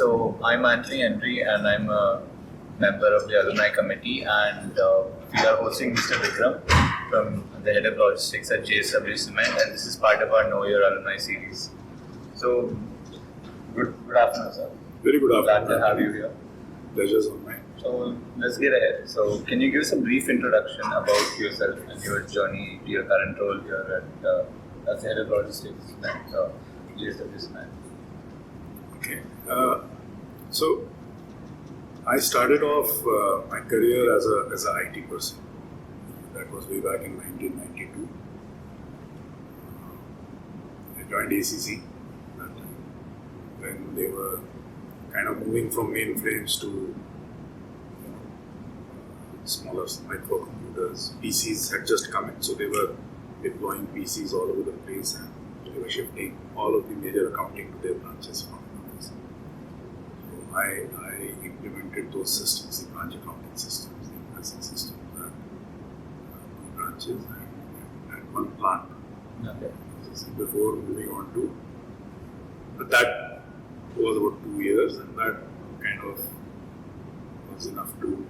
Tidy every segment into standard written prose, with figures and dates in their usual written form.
So I'm Anthony Henry and I'm a member of the alumni committee, and we are hosting Mr. Vikram from the head of logistics at JSW Cement, and this is part of our Know Your Alumni Series. So good afternoon, sir. Very good afternoon. Glad to have you here. Pleasure's on mine. So let's get ahead. So can you give us a brief introduction about yourself and your journey to your current role here at as head of logistics at JSW Cement? Okay. So I started off my career as an IT person. That was way back in 1992. I joined ACC that time when they were kind of moving from mainframes to smaller microcomputers. PCs had just come in, so they were deploying PCs all over the place, and they were shifting all of the major accounting to their branches from the office. So I implemented those systems, the branch accounting systems, the invoicing systems, and two branches and one plant. Okay. Before moving on to, but that was about 2 years, and that kind of was enough to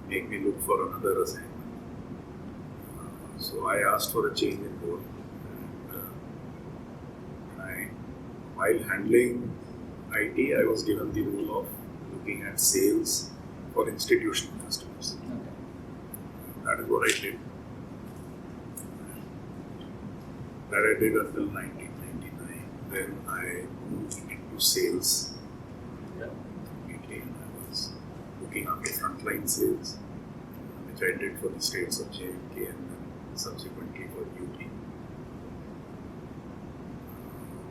make me look for another assignment. So I asked for a change in role, and while handling IT, I was given the role of looking at sales for institutional customers. Okay. That is what I did. That I did until 1999. Then I moved into sales completely, and I was looking after frontline sales, which I did for the states of J&K and then subsequently for UT.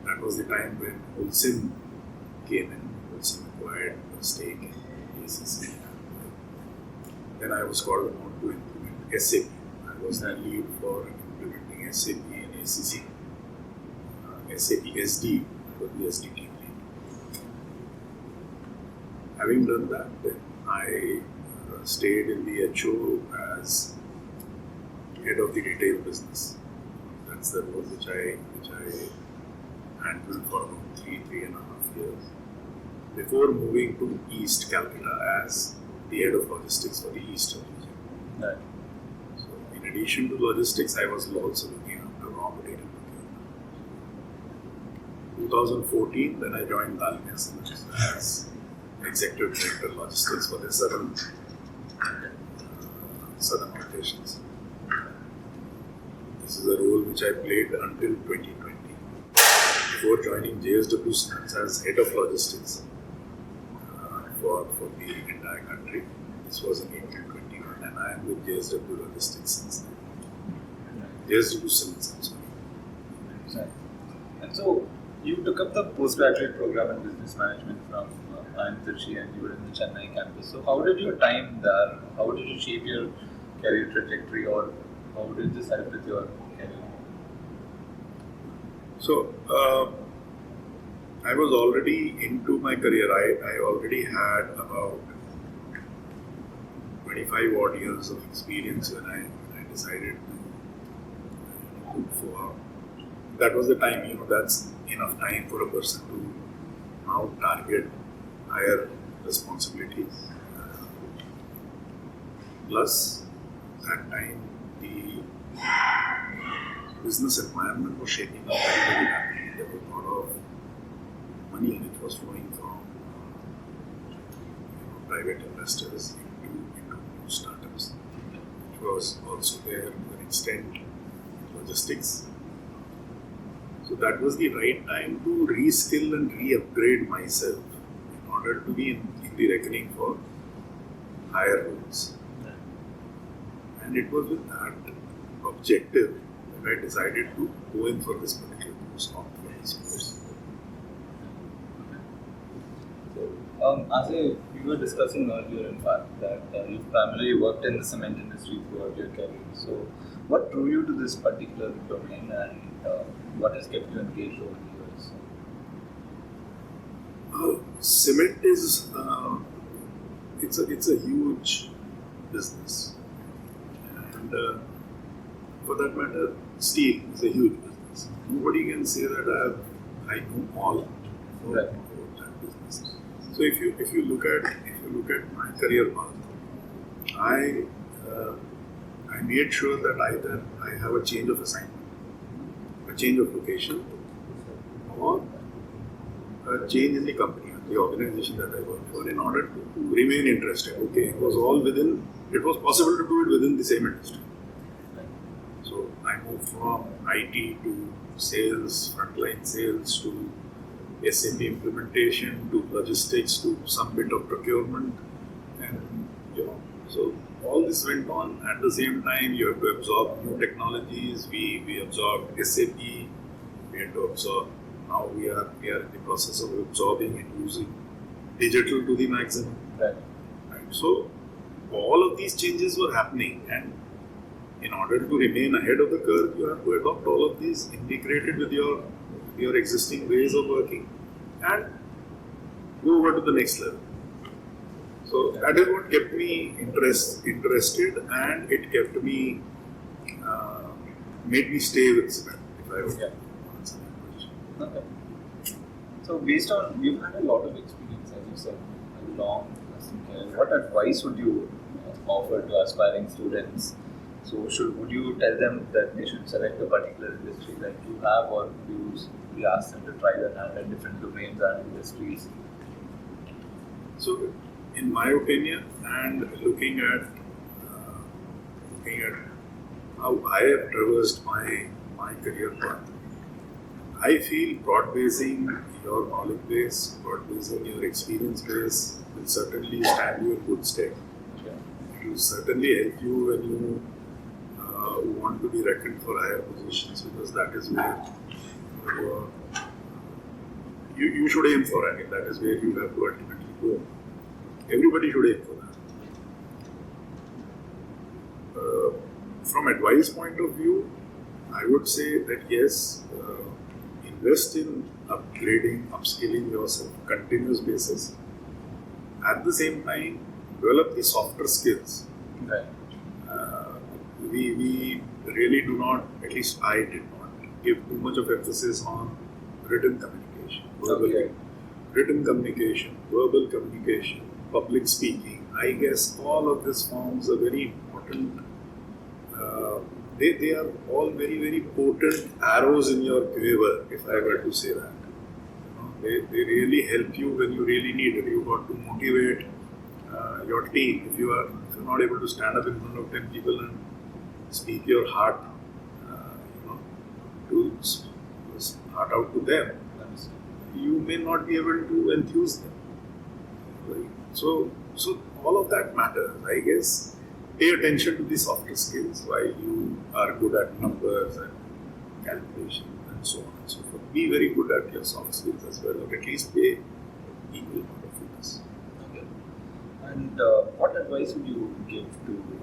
That was the time when Holcim came in. Holcim acquired a stake in ACC. Then I was called upon to implement SAP. I was the lead for implementing SAP in ACC. SAP SD, I was the SD team lead. Having done that, then I stayed in the HO as head of the retail business. That's the role which I handled for about 3.5 years. Before moving to East Calcutta as the head of logistics for the East region. Right. So, in addition to logistics, I was also looking after raw material procurement. 2014, then I joined Dalmia as Executive Director of Logistics for the southern operations. This is a role which I played until 2020. Before joining JSW Cement as Head of Logistics for the entire country. This was in April 21, and I am with JSW Logistics since then. JSW Cement, I'm sorry. Right. And so you took up the postgraduate program in business management from Trichy, and you were in the Chennai campus. So how did your time there, how did it shape your career trajectory, or how did this help with your career? So, I was already into my career. I already had about 25 odd years of experience when I decided to look for. That was the time, that's enough time for a person to now target higher responsibilities. Plus, that time the business environment was shaping up very rapidly. There was a lot of money which was flowing from private investors into new startups. It was also there to an extent in logistics. So that was the right time to reskill and re-upgrade myself in order to be in the reckoning for higher roles. And it was with that objective that I decided to go in for this particular course, opt for this course. As we were discussing earlier, in fact, that you've primarily worked in the cement industry throughout your career. So, what drew you to this particular domain, and what has kept you engaged over the years? Cement is it's a huge business, and for that matter, steel is a huge business. Nobody can say that I know all about that business. So if you look at my career path, I made sure that either I have a change of assignment, a change of location, or a change in the company, the organization that I work for, in order to remain interested. Okay, it was possible to do it within the same industry. So I moved from IT to sales, frontline sales, to SAP implementation, to logistics, to some bit of procurement, and so all this went on. At the same time, you have to absorb new technologies. We absorbed SAP. We had to absorb. Now we are in the process of absorbing and using digital to the maximum. Right. So all of these changes were happening, and in order to remain ahead of the curve, you have to adopt all of these, integrated with your existing ways of working, and go over to the next level. So that is what kept me interested, and it kept me made me stay with cement. If I would answer that question. Okay. So based on, you've had a lot of experience, as you said, a long career. What advice would you offer to aspiring students? So would you tell them that they should select a particular industry that you have, or would you ask them to try their hand at different domains and industries? So, in my opinion, and looking at how I have traversed my career path, I feel broad-basing your knowledge base, broad-basing your experience base will certainly stand you in good stead. Okay. It will certainly help you when you want to be reckoned for higher positions, because that is where you should aim for. I mean, that is where you have to ultimately go. Everybody should aim for that. From advice point of view, I would say that yes, invest in upgrading, upskilling yourself continuous basis. At the same time, develop the softer skills. Right. We really do not, at least I did not, give too much of emphasis on written communication, written communication, verbal communication, public speaking. I guess all of this forms a very important, they are all very, very potent arrows in your quiver, if I were to say that. They really help you when you really need it. You got to motivate your team. If you're not able to stand up in front of 10 people and speak your heart, to heart out to them, you may not be able to enthuse them. Right? So all of that matters. I guess pay attention to the softer skills while you are good at numbers and calculation and so on and so forth. Be very good at your soft skills as well, or at least pay equal amount of focus. Okay. And what advice would you give to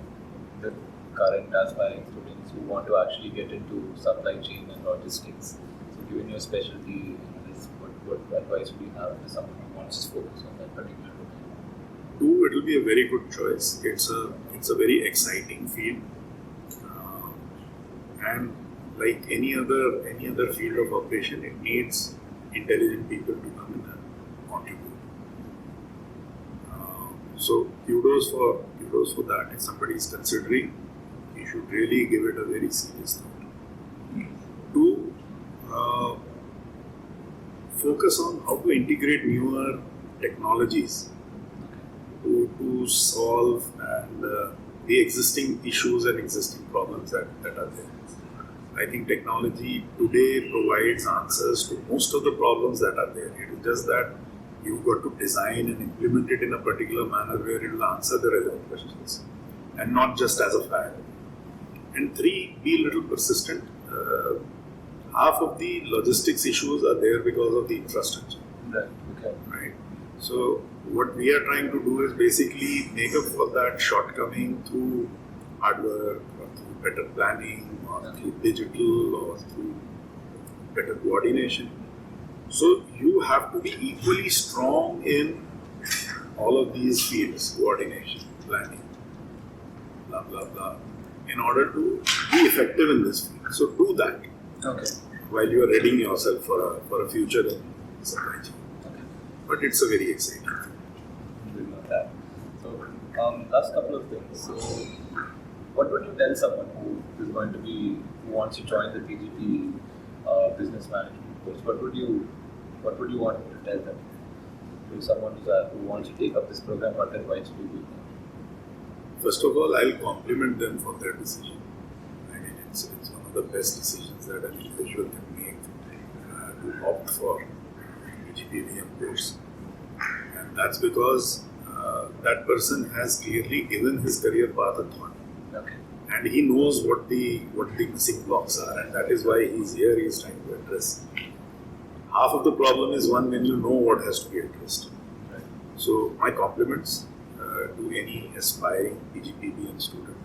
the current aspiring students who want to actually get into supply chain and logistics? So given your specialty in this, what advice would you have to someone who wants to focus on that particular domain? It will be a very good choice. It's a very exciting field, and like any other field of operation, it needs intelligent people to come in and contribute. So kudos for that. If somebody is considering, you should really give it a very serious thought. Two, focus on how to integrate newer technologies to solve the existing issues and existing problems that are there. I think technology today provides answers to most of the problems that are there. It is just that you've got to design and implement it in a particular manner where it will answer the relevant questions, and not just as a fad. And three, be a little persistent. Half of the logistics issues are there because of the infrastructure. Right. Okay. Right. So what we are trying to do is basically make up for that shortcoming through hard work, or through better planning, or through digital, or through better coordination. So you have to be equally strong in all of these fields: coordination, planning, blah blah blah, in order to be effective in this field. So do that. Okay. While you are readying yourself for a future in supply chain. Okay. But it's a very exciting field. ask a couple of things. So, what would you tell someone who is going to be who wants to join the PGP business management course? What would you want to tell them? To someone who wants to take up this program, what advice would you give? First of all, I'll compliment them for their decision. I mean, it's one of the best decisions that an individual can make to opt for PGPBM course. And that's because that person has clearly given his career path a thought. Okay. And he knows what the missing blocks are, and that is why he's here, he's trying to address. Half of the problem is when you know what has to be addressed. Right. So my compliments to any aspiring PGPBM student,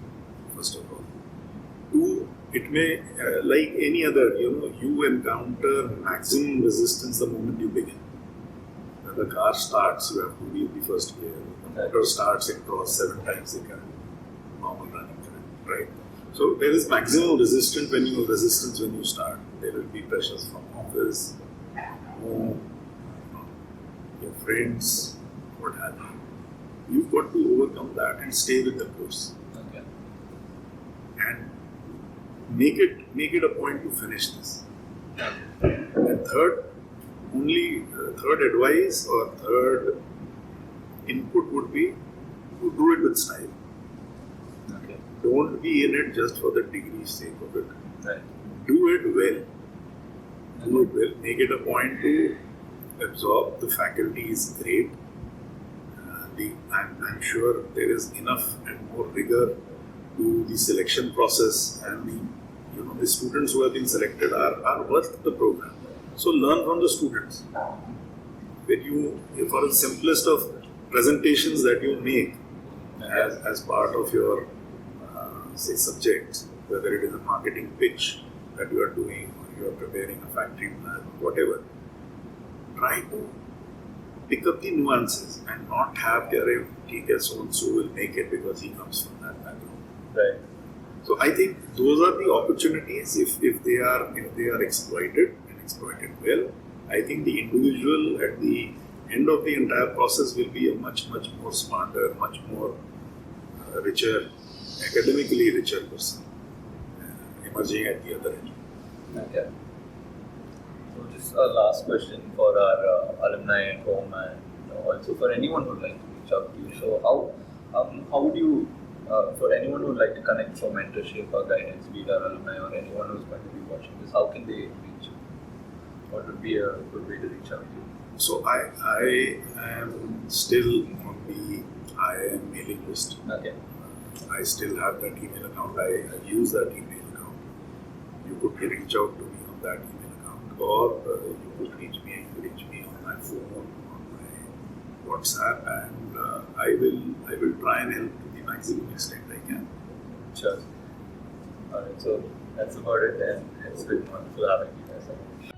first of all. Two, it may, like any other, you encounter maximum resistance the moment you begin. When the car starts, you have to be the first gear. The motor starts, it draws 7 times the current, normal running current, right? So there is maximum resistance when you start. There will be pressures from office, home, your friends, what have you. You've got to overcome that and stay with the course. Okay. And make it a point to finish this. And third advice or third input would be to do it with style. Okay. Don't be in it just for the degree's sake of it. Right. Do it well. Do it well. Make it a point to absorb. The faculty is great. I'm sure there is enough and more rigor to the selection process, and the students who have been selected are worth the program. So learn from the students. When for the simplest of presentations that you make as part of your say subjects, whether it is a marketing pitch that you are doing or you are preparing a factory plan, whatever, try to pick up the nuances and not have so and so will make it because he comes from that background. Right. So I think those are the opportunities if they are exploited and exploited well. I think the individual at the end of the entire process will be a much more smarter, much more richer, academically richer person emerging at the other end. Okay. So just a last question for our alumni at home, and also for anyone who would like to reach out to you. So how would you, for anyone who would like to connect for mentorship or guidance, be it our alumni or anyone who's going to be watching this, how can they reach you? What would be a good way to reach out to you? So I am still on the IIM mailing list. Okay. I still have that email account. I use that email account. You could reach out to me on that email account, or you could reach me on my phone, on my WhatsApp, and I will try and help to the maximum extent I can. Sure. Alright, so that's about it, and it's been wonderful having you guys.